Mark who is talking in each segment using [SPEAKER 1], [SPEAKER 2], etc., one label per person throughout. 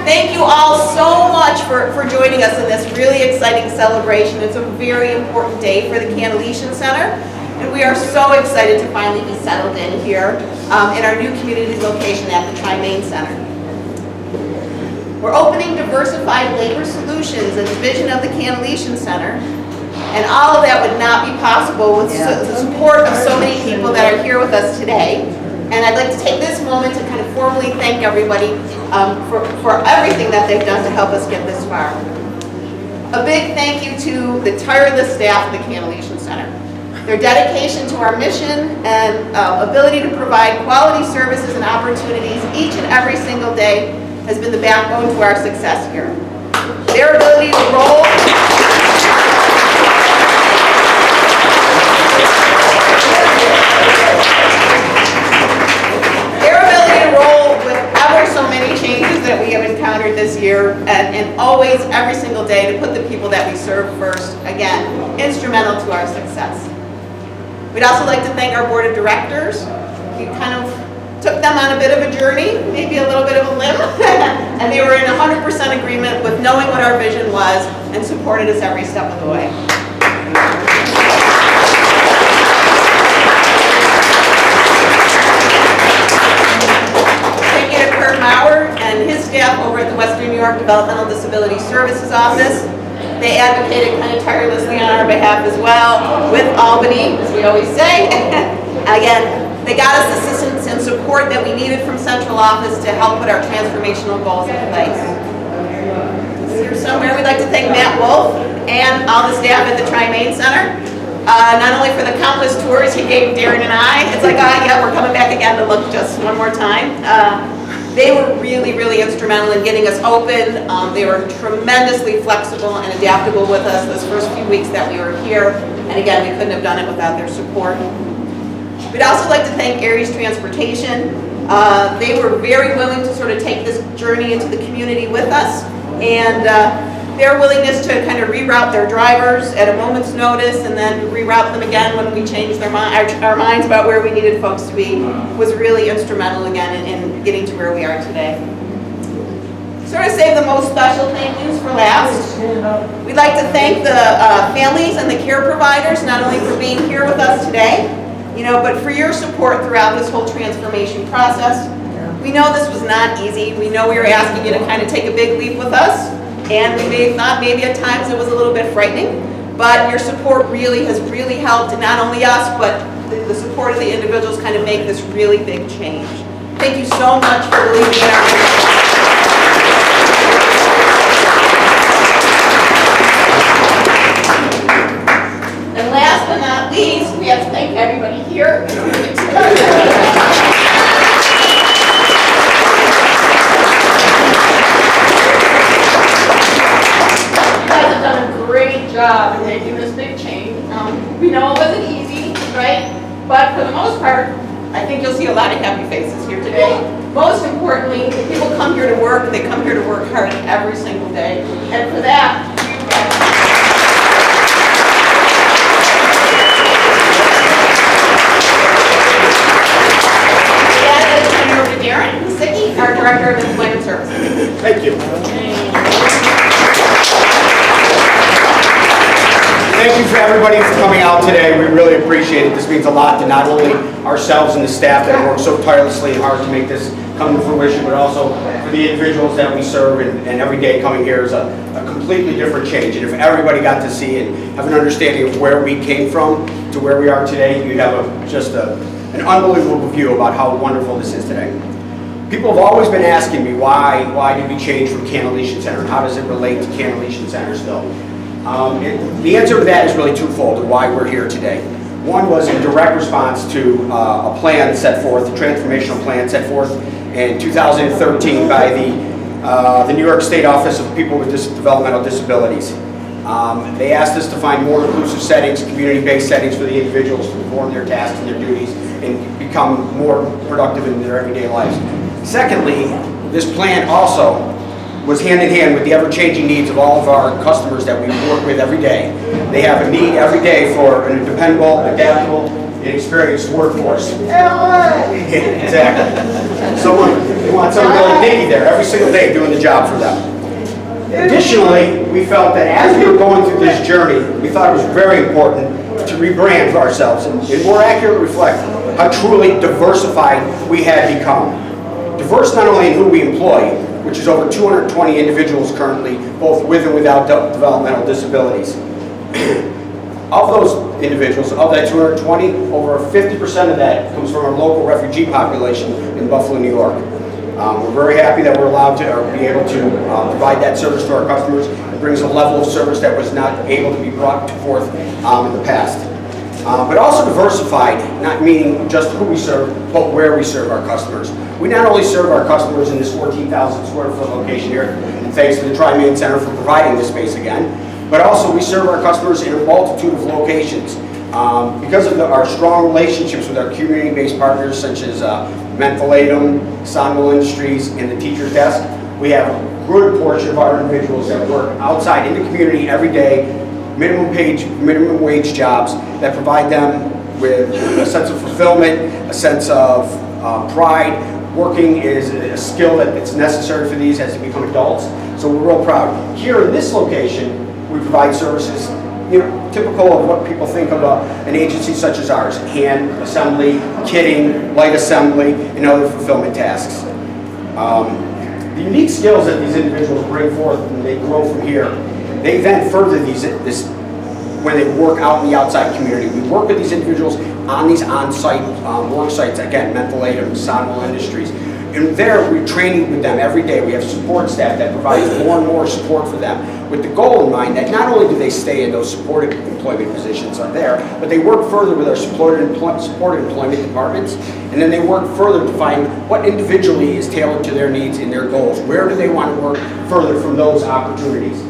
[SPEAKER 1] Thank you all so much for joining us in this really exciting celebration. It's a very important day for the Cantalician Center, and we are so excited to finally be settled in here in our new community location at the Tri-Main Center. We're opening Diversified Labor Solutions, a division of the Cantalician Center, and all of that would not be possible with the support of so many people that are here with us today. And I'd like to take this moment to kind of formally thank everybody for everything that they've done to help us get this far. A big thank you to the tireless staff of the Cantalician Center. Their dedication to our mission and ability to provide quality services and opportunities each and every single day has been the backbone to our success here. Their ability to roll with ever so many changes that we have encountered this year, and always, every single day, to put the people that we serve first, again, instrumental to our success. We'd also like to thank our board of directors. We kind of took them on a bit of a journey, maybe a little bit of a limb, and they were in 100% agreement with knowing what our vision was and supported us every step of the way. Kirk Maurer and his staff over at the Western New York Developmental Disability Services Office. They advocated kind of tirelessly on our behalf as well, with Albany, as we always say. Again, they got us assistance and support that we needed from central office to help put our transformational goals in place. Here somewhere, we'd like to thank Matt Wolf and all the staff at the Tri-Main Center. Not only for the countless tours he gave Darren and I. It's like, yeah, we're coming back again to look just one more time. They were really, really instrumental in getting us open. They were tremendously flexible and adaptable with us those first few weeks that we were here. And again, we couldn't have done it without their support. We'd also like to thank Aries Transportation. They were very willing to sort of take this journey into the community with us. And their willingness to kind of reroute their drivers at a moment's notice and then reroute them again when we changed our minds about where we needed folks to be was really instrumental again in getting to where we are today. Sort of save the most special thank yous for last. We'd like to thank the families and the care providers, not only for being here with us today, but for your support throughout this whole transformation process. We know this was not easy. We know we were asking you to kind of take a big leap with us. And we may have thought maybe at times it was a little bit frightening, but your support really has helped, and not only us, but the support of the individuals kind of make this really big change. Thank you so much for believing in our mission. And last but not least, we have to thank everybody here. Job in making this big change. We know it wasn't easy, right? But for the most part, I think you'll see a lot of happy faces here today. Most importantly, people come here to work. They come here to work hard every single day. And for that, I'd turn it over to Darren Lisicki, our Director of Employment Services.
[SPEAKER 2] Thank you. Thank you for everybody for coming out today. We really appreciate it. This means a lot to not only ourselves and the staff that work so tirelessly and hard to make this come to fruition, but also for the individuals that we serve, and every day coming here is a completely different change. And if everybody got to see and have an understanding of where we came from to where we are today, you'd have just an unbelievable view about how wonderful this is today. People have always been asking me why did we change from Cantalician Center, and how does it relate to Cantalician Center still? The answer to that is really twofold and why we're here today. One was in direct response to a plan set forth, a transformational plan set forth in 2013 by the New York State Office of People with Developmental Disabilities. They asked us to find more inclusive settings, community-based settings for the individuals to perform their tasks and their duties and become more productive in their everyday lives. Secondly, this plan also was hand in hand with the ever-changing needs of all of our customers that we work with every day. They have a need every day for a dependable, adaptable, inexperienced workforce. Exactly. Someone, they want someone really digging there every single day doing the job for them. Additionally, we felt that as we were going through this journey, we thought it was very important to rebrand ourselves and more accurately reflect how truly diversified we had become. Diverse not only in who we employ, which is over 220 individuals currently, both with and without developmental disabilities. Of those individuals, of that 220, over 50% of that comes from our local refugee population in Buffalo, New York. We're very happy that we're allowed to be able to provide that service to our customers. It brings a level of service that was not able to be brought forth in the past. But also diversified, not meaning just who we serve, but where we serve our customers. We not only serve our customers in this 14,000 square foot location here, and thanks to the Tri-Main Center for providing this space again, but also we serve our customers in a multitude of locations. Because of our strong relationships with our community-based partners such as Mentholatum, Sonwell Industries, and the Teacher's Desk, we have a good portion of our individuals that work outside in the community every day, minimum wage jobs that provide them with a sense of fulfillment, a sense of pride. Working is a skill that it's necessary for these as they become adults, so we're real proud. Here in this location, we provide services, typical of what people think of an agency such as ours: hand assembly, kitting, light assembly, and other fulfillment tasks. The unique skills that these individuals bring forth when they grow from here, they then further this when they work out in the outside community. We work with these individuals on these on-site work sites, again, Mentholatum, Sonwell Industries. And there, we're training with them every day. We have support staff that provides more and more support for them, with the goal in mind that not only do they stay in those supported employment positions are there, but they work further with our supported employment departments, and then they work further to find what individually is tailored to their needs and their goals. Where do they want to work further from those opportunities?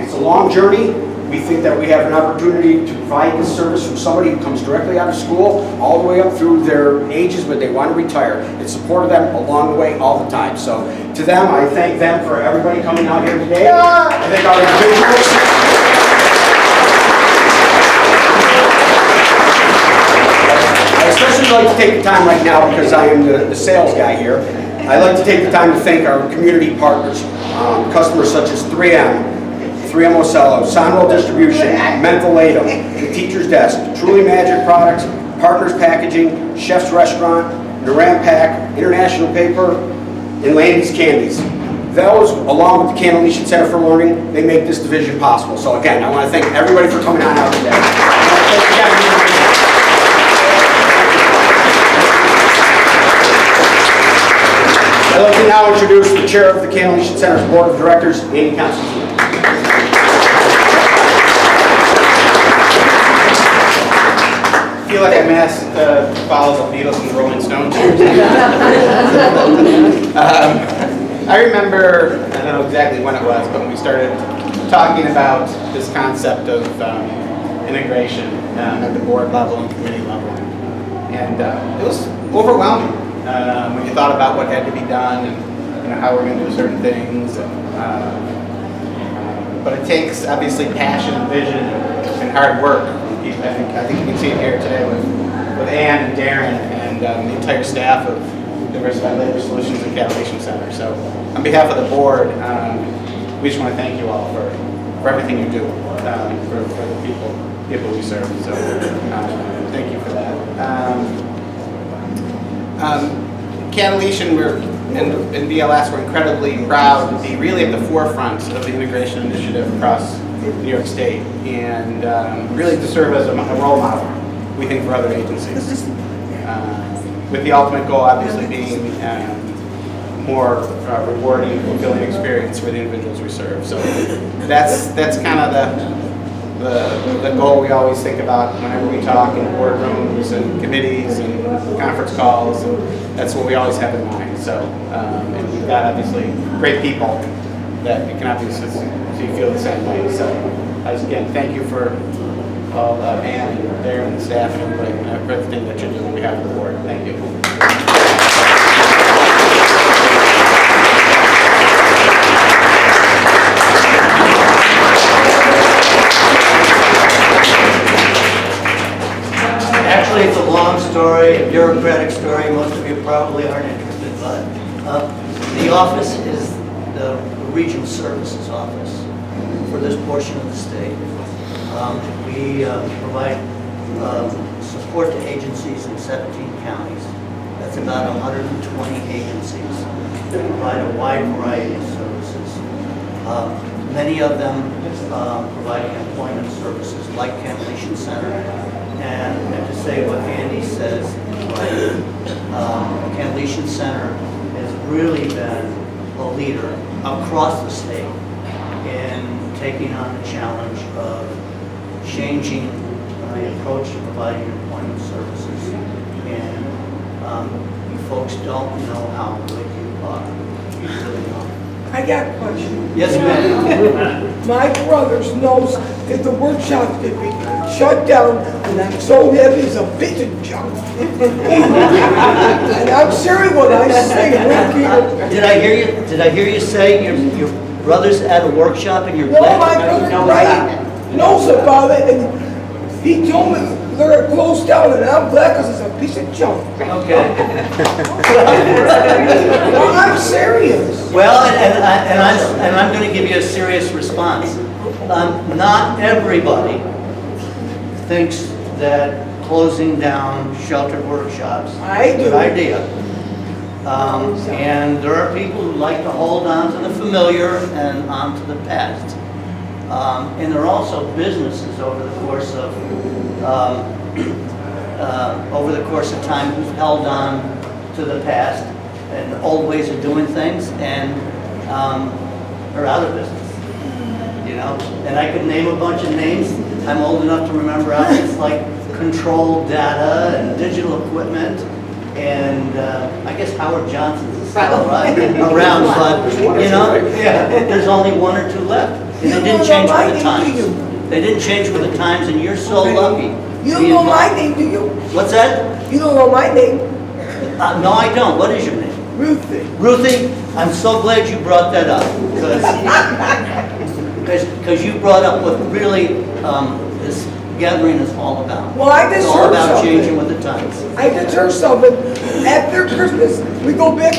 [SPEAKER 2] It's a long journey. We think that we have an opportunity to provide this service from somebody who comes directly out of school all the way up through their ages, but they want to retire. It's supported them along the way all the time. So to them, I thank them for everybody coming out here today. I thank our individuals. I especially like to take the time right now, because I am the sales guy here. I like to take the time to thank our community partners, customers such as 3M Ocello, Sonwell Distribution, Mentholatum, the Teacher's Desk, Truly Magic Products, Partners Packaging, Chef's Restaurant, Naram Pack, International Paper, and Landy's Candies. Those, along with the Cantalician Center for Learning, they make this division possible. So again, I want to thank everybody for coming on out today. I'd like to now introduce the chair of the Cantalician Center's Board of Directors, Andy Constantino.
[SPEAKER 3] I feel like I'm asked to follow the Beatles and the Rolling Stones. I remember, I don't know exactly when it was, but when we started talking about this concept of integration at the board level and committee level. And it was overwhelming when you thought about what had to be done and how we're going to do certain things. But it takes, obviously, passion and vision and hard work. I think you can see it here today with Anne and Darren and the entire staff of Diversified Labor Solutions and Cantalician Center. So on behalf of the board, we just want to thank you all for everything you do for the people we serve. So thank you for that. Cantalician, in DLS, we're incredibly proud to be really at the forefront of the integration initiative across New York State, and really to serve as a role model, we think, for other agencies. With the ultimate goal, obviously, being more rewarding, fulfilling experience for the individuals we serve. So that's kind of the goal we always think about whenever we talk in boardrooms and committees and conference calls, and that's what we always have in mind. So, and we've got obviously great people that you can obviously feel the same way. So, again, thank you for all Anne and Darren and the staff and everybody for everything that you're doing on behalf of the board. Thank you.
[SPEAKER 4] Actually, tell you a bureaucratic story. Most of you probably aren't interested, but the office is the regional services office for this portion of the state. We provide support to agencies in 17 counties. That's about 120 agencies that provide a wide variety of services. Many of them providing employment services like Cantalician Center. And to say what Andy says, Cantalician Center has really been a leader across the state in taking on the challenge of changing the approach to providing employment services. And you folks don't know how good you are. You really don't.
[SPEAKER 5] I got a question.
[SPEAKER 4] Yes, ma'am.
[SPEAKER 5] My brothers knows that the workshop could be shut down and I'm so heavy as a bitch of junk. And I'm serious when I say it.
[SPEAKER 4] Did I hear you say your brother's at a workshop and you're
[SPEAKER 5] No,
[SPEAKER 4] glad?
[SPEAKER 5] my brother Brian knows about it and he told me they're closed down and I'm glad because it's a piece of junk.
[SPEAKER 4] Okay.
[SPEAKER 5] No, I'm serious.
[SPEAKER 4] Well, and I'm going to give you a serious response. Not everybody thinks that closing down sheltered workshops
[SPEAKER 5] I
[SPEAKER 4] is a
[SPEAKER 5] do.
[SPEAKER 4] good idea. And there are people who like to hold on to the familiar and on to the past. And there are also businesses over the course of time who've held on to the past and old ways of doing things and are out of business. You know, and I could name a bunch of names. I'm old enough to remember outfits like Control Data and Digital Equipment, and I guess Howard Johnson's is still around, but you know, yeah, there's only one or two left. And they didn't change with the times. They didn't change with the times, and you're so lucky.
[SPEAKER 5] You don't know my name, do you?
[SPEAKER 4] What's that?
[SPEAKER 5] You don't know my name?
[SPEAKER 4] No, I don't. What is your name?
[SPEAKER 5] Ruthie.
[SPEAKER 4] Ruthie, I'm so glad you brought that up, because you brought up what really this gathering is all about.
[SPEAKER 5] Well, I
[SPEAKER 4] It's
[SPEAKER 5] just
[SPEAKER 4] all
[SPEAKER 5] heard
[SPEAKER 4] about
[SPEAKER 5] something.
[SPEAKER 4] changing with the times.
[SPEAKER 5] I just heard something. After Christmas, we go back,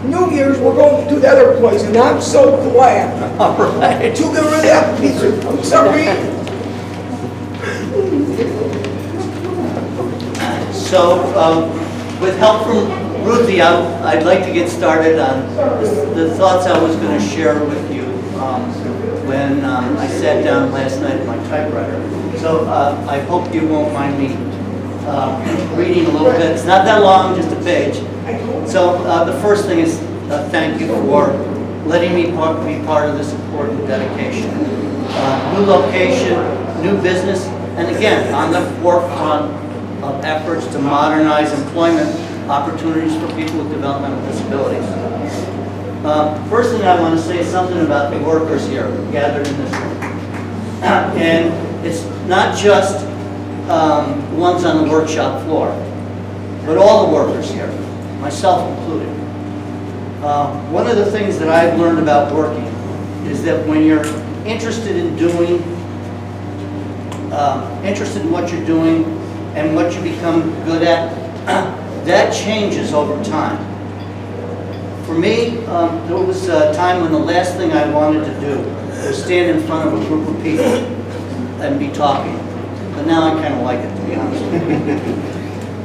[SPEAKER 5] New Year's, we're going to the other place, and I'm so glad
[SPEAKER 4] All right.
[SPEAKER 5] to get rid of that piece of, I'm sorry.
[SPEAKER 4] So, with help from Ruthie, I'd like to get started on the thoughts I was going to share with you when I sat down last night at my typewriter. So I hope you won't mind me reading a little bit. It's not that long, just a page. So the first thing is thank you for letting me be part of this important dedication. New location, new business, and again, on the forefront of efforts to modernize employment opportunities for people with developmental disabilities. First thing I want to say is something about the workers here gathered in this room. And it's not just ones on the workshop floor, but all the workers here, myself included. One of the things that I've learned about working is that when you're interested in doing, interested in what you're doing and what you become good at, that changes over time. For me, there was a time when the last thing I wanted to do was stand in front of a group of people and be talking. But now I kind of like it, to be honest with you.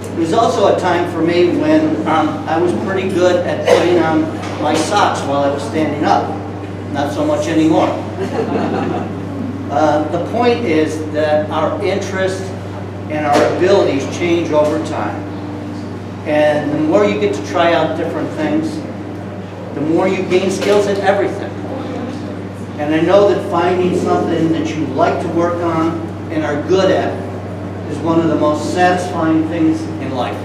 [SPEAKER 4] There was also a time for me when I was pretty good at putting on my socks while I was standing up. Not so much anymore. The point is that our interests and our abilities change over time. And the more you get to try out different things, the more you gain skills at everything. And I know that finding something that you like to work on and are good at is one of the most satisfying things in life.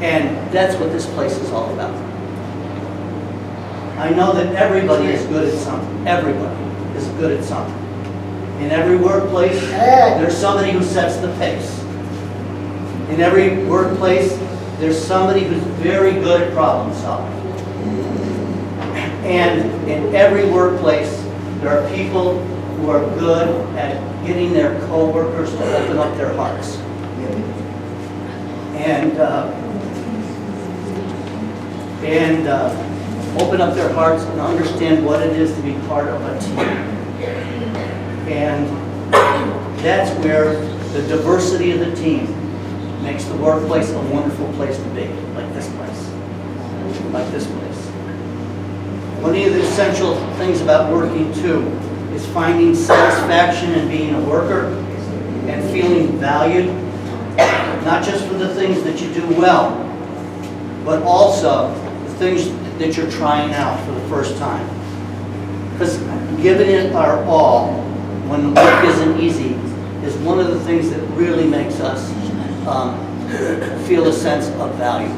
[SPEAKER 4] And that's what this place is all about. I know that everybody is good at something. Everybody is good at something. In every workplace, there's somebody who sets the pace. In every workplace, there's somebody who's very good at problem solving. And in every workplace, there are people who are good at getting their co-workers to open up their hearts. and open up their hearts and understand what it is to be part of a team. And that's where the diversity of the team makes the workplace a wonderful place to be, like this place. Like this place. One of the essential things about working too is finding satisfaction in being a worker and feeling valued, not just for the things that you do well, but also the things that you're trying out for the first time. Because giving it our all when the work isn't easy is one of the things that really makes us feel a sense of value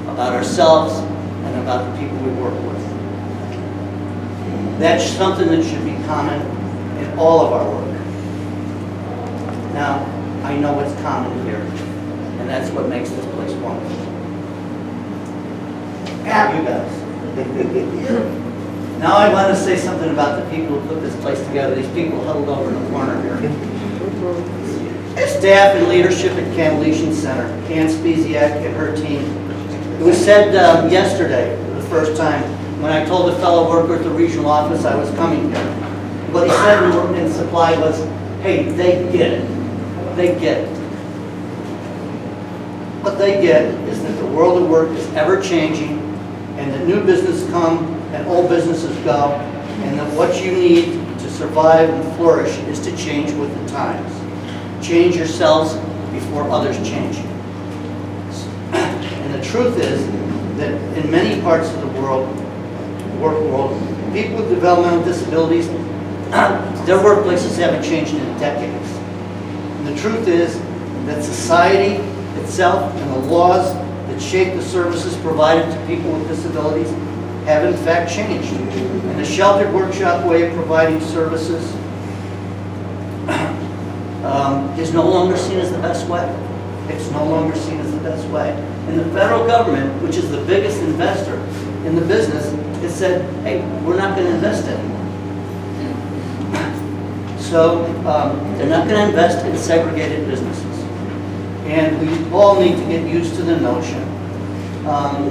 [SPEAKER 4] about ourselves and about the people we work with. That's something that should be common in all of our work. Now, I know it's common here, and that's what makes this place wonderful. You guys. Now I want to say something about the people who put this place together, these people huddled over in the corner here. Staff and leadership at Cantalician Center, Anne Spisiak and her team. It was said yesterday, for the first time, when I told a fellow worker at the regional office I was coming here. What he said in supply was, hey, they get it. They get it. What they get is that the world of work is ever changing, and that new businesses come and old businesses go, and that what you need to survive and flourish is to change with the times. Change yourselves before others change you. And the truth is that in many parts of the world, people with developmental disabilities, their workplaces haven't changed in decades. And the truth is that society itself and the laws that shape the services provided to people with disabilities have in fact changed. And the sheltered workshop way of providing services is no longer seen as the best way. It's no longer seen as the best way. And the federal government, which is the biggest investor in the business, has said, hey, we're not going to invest anymore. So they're not going to invest in segregated businesses. And we all need to get used to the notion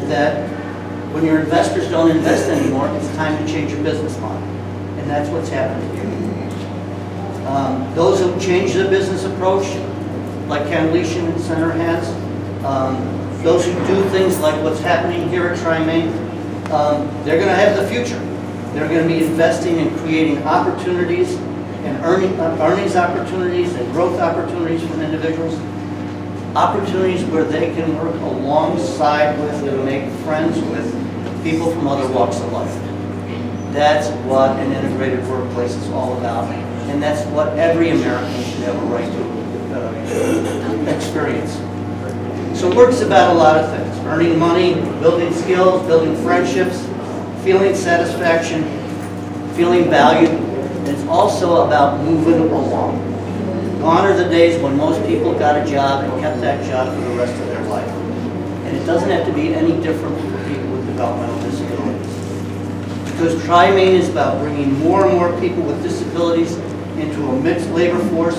[SPEAKER 4] that when your investors don't invest anymore, it's time to change your business model. And that's what's happening here. Those who change their business approach, like Cantalician Center has, those who do things like what's happening here at Tri-Main, they're going to have the future. They're going to be investing in creating opportunities and earnings opportunities and growth opportunities for individuals. Opportunities where they can work alongside with and make friends with people from other walks of life. That's what an integrated workplace is all about. And that's what every American should have a right to experience. So work's about a lot of things. Earning money, building skills, building friendships, feeling satisfaction, feeling valued. And it's also about moving along. Gone are the days when most people got a job and kept that job for the rest of their life. And it doesn't have to be any different for people with developmental disabilities. Because Tri-Main is about bringing more and more people with disabilities into a mixed labor force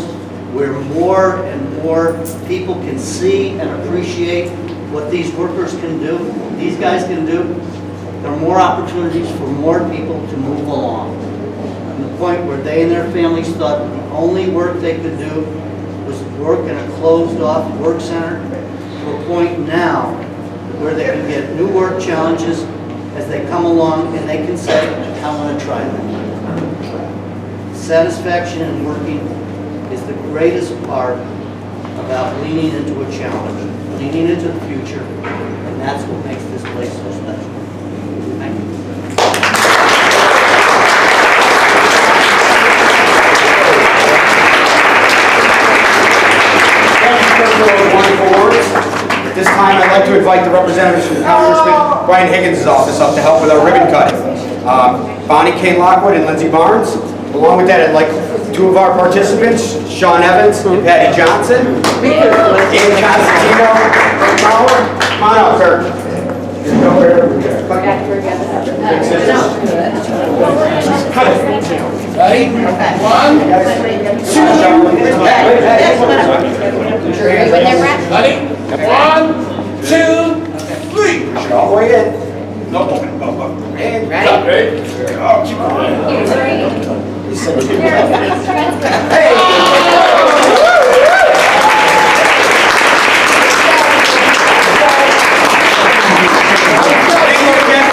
[SPEAKER 4] where more and more people can see and appreciate what these workers can do, what these guys can do. There are more opportunities for more people to move along. To the point where they and their families thought the only work they could do was work in a closed-off work center, to a point now where they can get new work challenges as they come along and they can say, I want to try that. Satisfaction in working is the greatest part about leaning into a challenge, leaning into the future, and that's what makes this place so special. Thank you.
[SPEAKER 2] Thank you, Kirk, for those wonderful words. At this time, I'd like to invite the representatives from Congressman Brian Higgins' office up to help with our ribbon cutting. Bonnie Kane-Lockwood and Lindsay Barnes. Along with that, I'd like two of our participants, Sean Evans and Patty Johnson. Andy Constantino, Maurer. Come on up, Kirk.
[SPEAKER 6] Ready? One, two, ready? 1, 2, 3.
[SPEAKER 2] Push it all the way in.
[SPEAKER 6] No.
[SPEAKER 2] And
[SPEAKER 6] Ready?
[SPEAKER 2] oh, keep going. Hey!